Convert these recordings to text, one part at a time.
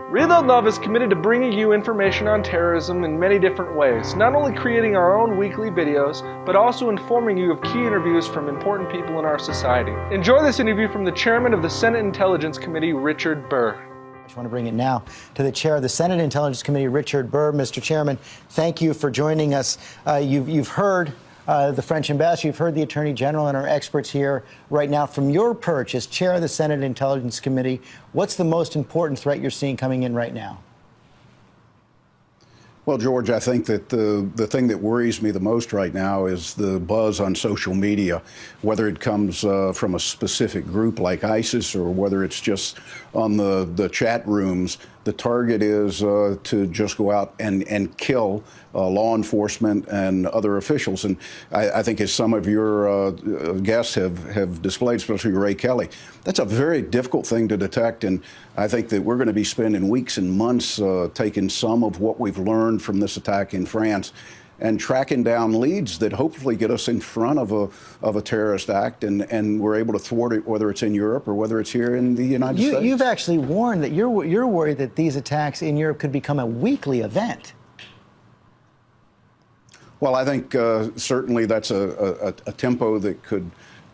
Reload Love is committed to bringing you information on terrorism in many different ways, not only creating our own weekly videos, but also informing you of key interviews from important people in our society. Enjoy this interview from the chairman of the Senate Intelligence Committee, Richard Burr. I just want to bring it now to the chair of the Senate Intelligence Committee, Richard Burr. Mr. Chairman, thank you for joining us. You've heard the French ambassador, you've heard the Attorney General and our experts here right now. From your perch as chair of the Senate Intelligence Committee, what's the most important threat you're seeing coming in right now? Well, George, I think that the thing that worries me the most right now is the buzz on social media, whether it comes from a specific group like ISIS or whether it's just on the chat rooms. The target is to just go out and kill law enforcement and other officials. And I think as some of your guests have displayed, especially Ray Kelly, that's a very difficult thing to detect. And I think that we're going to be spending weeks and months taking some of what we've learned from this attack in France and tracking down leads that hopefully get us in front of a terrorist act, and we're able to thwart it, whether it's in Europe or whether it's here in the United States. You've actually warned that you're worried that these attacks in Europe could become a weekly event. Well, I think certainly that's a tempo that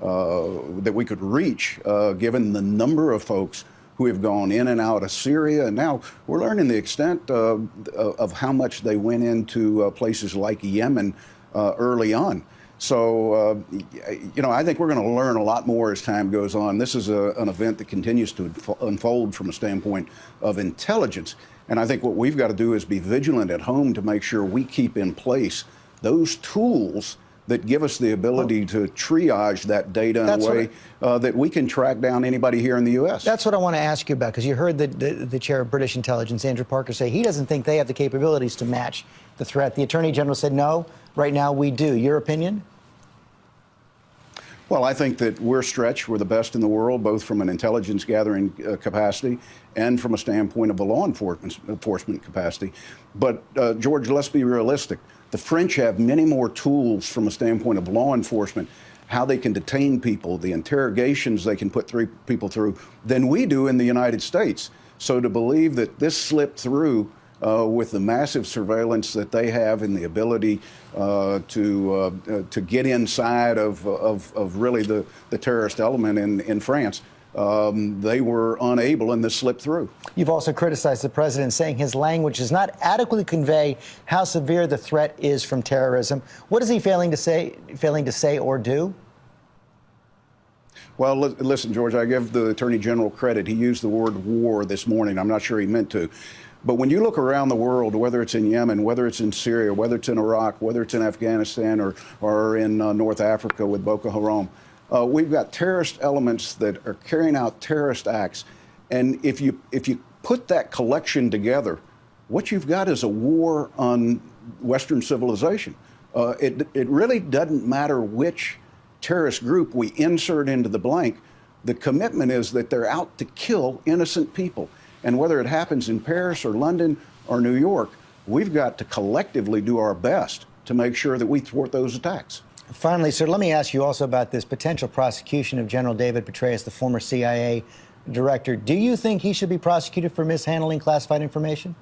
that we could reach, given the number of folks who have gone in and out of Syria. And now we're learning the extent of how much they went into places like Yemen early on. So, I think we're going to learn a lot more as time goes on. This is an event that continues to unfold from a standpoint of intelligence. And I think what we've got to do is be vigilant at home to make sure we keep in place those tools that give us the ability to triage that data in a way that we can track down anybody here in the U.S. That's what I want to ask you about, because you heard the chair of British intelligence, Andrew Parker, say he doesn't think they have the capabilities to match the threat. The Attorney General said, no, right now we do. Your opinion? Well, I think that we're stretched. We're the best in the world, both from an intelligence gathering capacity and from a standpoint of a law enforcement capacity. But, George, let's be realistic. The French have many more tools from a standpoint of law enforcement, how they can detain people, the interrogations they can put people through, than we do in the United States. So to believe that this slipped through with the massive surveillance that they have and the ability to get inside of really the terrorist element in France, they were unable, and this slipped through. You've also criticized the president, saying his language does not adequately convey how severe the threat is from terrorism. What is he failing to say or do? Well, listen, George, I give the Attorney General credit. He used the word war this morning. I'm not sure he meant to. But when you look around the world, whether it's in Yemen, whether it's in Syria, whether it's in Iraq, whether it's in Afghanistan or in North Africa with Boko Haram, we've got terrorist elements that are carrying out terrorist acts. And if you put that collection together, what you've got is a war on Western civilization. It really doesn't matter which terrorist group we insert into the blank. The commitment is that they're out to kill innocent people. And whether it happens in Paris or London or New York, we've got to collectively do our best to make sure that we thwart those attacks. Finally, sir, let me ask you also about this potential prosecution of General David Petraeus, the former CIA director. Do you think he should be prosecuted for mishandling classified information?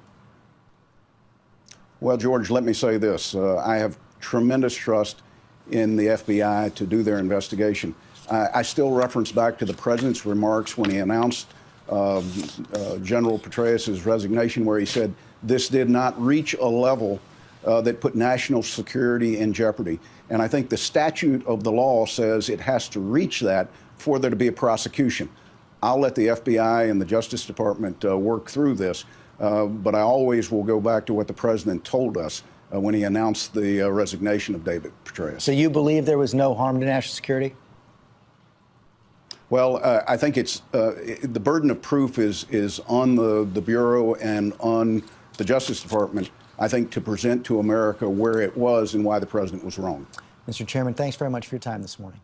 Well, George, let me say this. I have tremendous trust in the FBI to do their investigation. I still reference back to the president's remarks when he announced General Petraeus' resignation, where he said this did not reach a level that put national security in jeopardy. And I think the statute of the law says it has to reach that for there to be a prosecution. I'll let the FBI and the Justice Department work through this, but I always will go back to what the president told us when he announced the resignation of David Petraeus. So you believe there was no harm to national security? Well, I think it's the burden of proof is on the Bureau and on the Justice Department, I think, to present to America where it was and why the president was wrong. Mr. Chairman, thanks very much for your time this morning.